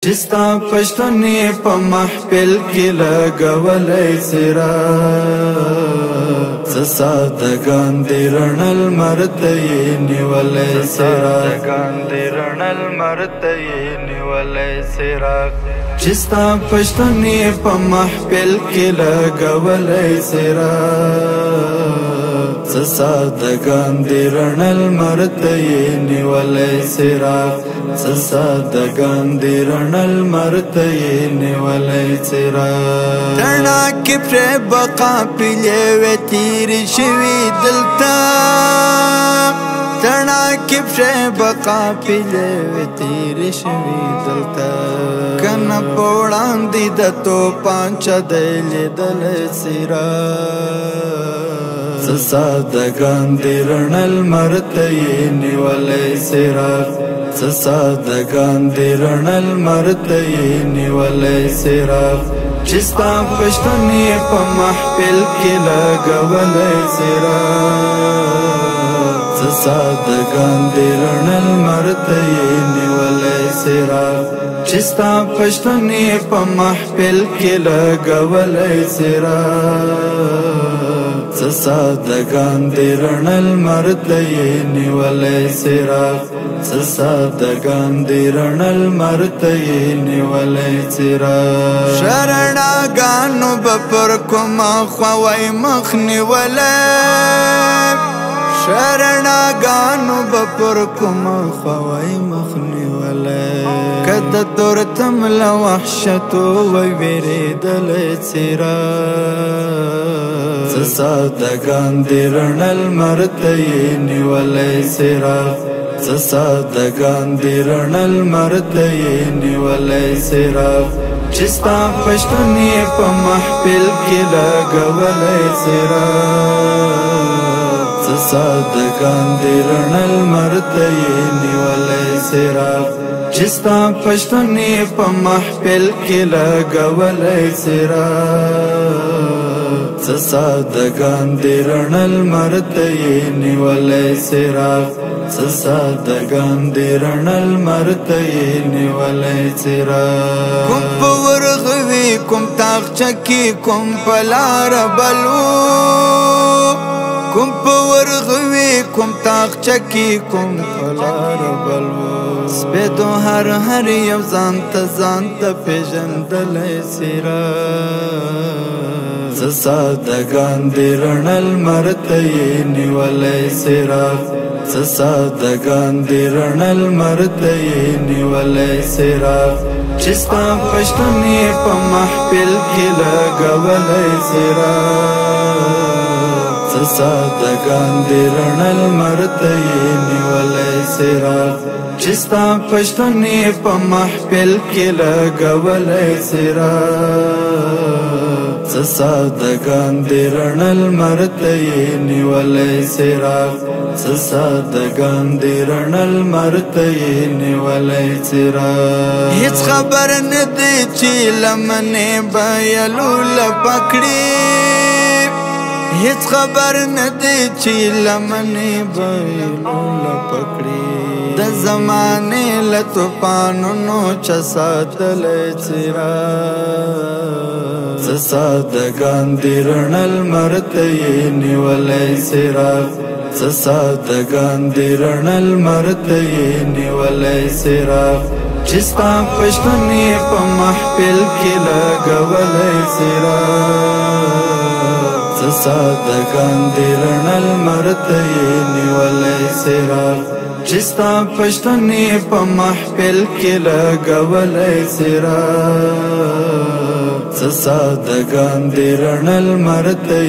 جستا پښتنې په محفل کې لګولای سرا سادهګان دې رڼل مرته نیولای سرا سادهګان دې رڼل مرته نیولای سرا جستا پښتنې په محفل کې لګولای سرا سادهګان دې رڼل مرته نیولای سرا سادهګان دې رڼل مرته نیولای سرا رڼا کې پر بقا پیلې و تیر شوی دلتا رڼا کې پر بقا پیلې و تیر شوی دلتا کنا پوړان دي د تو پانچ دل دل سرا سادهګان دې رڼل مرته نیولای سرا سادهګان دې رڼل مرته نیولای سرا چستا پښتنې په محفل کې لګولای سرا سادهګان دې رڼل مرته نیولای سرا چستا پښتنې په محفل کې لګولای سرا سادهګان دې رڼل مرته نیولای سرا سادهګان دې رڼل مرته نیولای سرا شرناګانو بپر کوما خوای مخ نیولای شرناګانو بپر کوما خوای مخ نیولای کده تورتم له وحشتو وی ویریدل سرا سادهګان دې رڼل مرته نیولای سرا سادهګان دې رڼل مرته نیولای سرا چستا پښتنې په محفل کې لګولای سرا سادهګان دې رڼل مرته نیولای سرا چستا پښتنې په محفل کې لګولای سرا سادهګان دې رڼل مرته نیولای سرا سادهګان دې رڼل مرته نیولای سرا کوم پورغوي کوم تاغچه کې کوم پلار بلو کوم پورغوي کوم تاغچه کې کوم پلار بلو سپېدو هر یو ځان ته پیژندلای سرا سادهګان دې رڼل مرته نیولای سرا سادهګان دې رڼل مرته نیولای سرا چستا پښتنې په محفل کې لګولای سرا سادهګان دې رڼل مرته نیولای سرا چستا پښتنې په محفل کې لګولای سرا سادهګان دې رڼل مرته نیولای سرا سادهګان دې رڼل مرته نیولای سرا هیڅ خبر نه دی چې لمنې بایلو لپکړي هیڅ خبر نه دی چې لمنې بایلو لپکړي د زمانې له طوفانونو چساتلای سرا سادهګان دې رڼل مرته نیولای سرا سادهګان دې رڼل مرته نیولای سرا چستا پښتنې په محفل کې لګولای سرا سادهګان دې رڼل مرته نیولای سرا چستا پښتنې په محفل کې لګولای سرا سادهګان دې رڼل مرته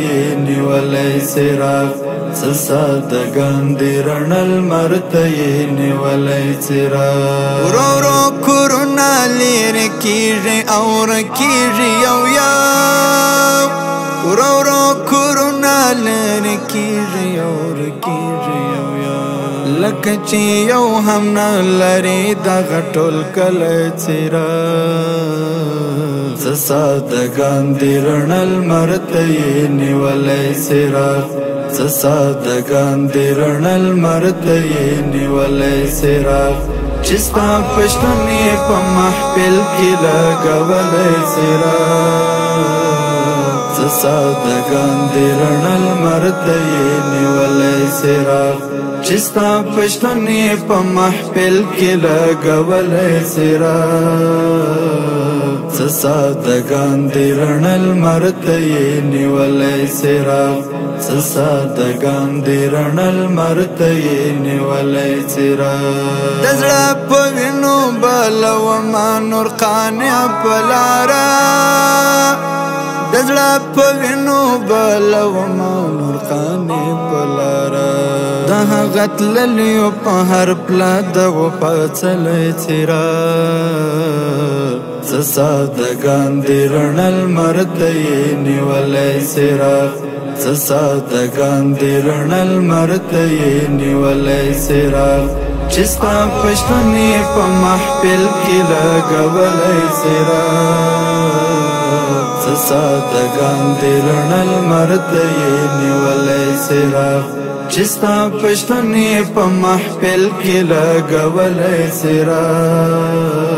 نیولای سرا سادهګان دې رڼل مرته نیولای سرا ورو کورونه لري کیږي اور کیږي یو ورو کورونه لري کیږي اور کیږي یو لکه چې یو هم نه لري دغه ټول کله سرا سادهګان دې رڼل مرته نیولای سرا سادهګان دې رڼل مرته نیولای سرا چستا پشتنی پا محفل کی لگولی سراغ سسادگان دی رنل مرتی نیولی سراغ چستا پشتنی پا محفل کی لگولی سراغ سسادگان دی رنل مرتی نیولی سراغ سسادگان دی رنل مرتی نیولی سراغ دزړه په وینو بلو ما نور قانع پلارا دزړه په وینو بلو ما نور قانع پلارا د هغه تللیو په هر پلا د وفا څلی څراغ سسادگان دی رنل مرتی نیولی سراغ سسادگان دی رنل مرتی نیولی سراغ چستا پشتنی پا محفل کی لگولی سراغ سسادگان دی رنل مرتی نیولی سراغ چستا پشتنی پا محفل کی لگولی سراغ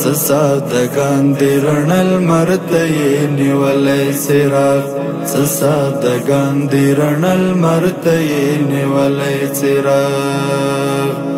سسادگان دی رنل مرتی نیولی سراغ سسادگان دی رنل مرتی نیولی سراغ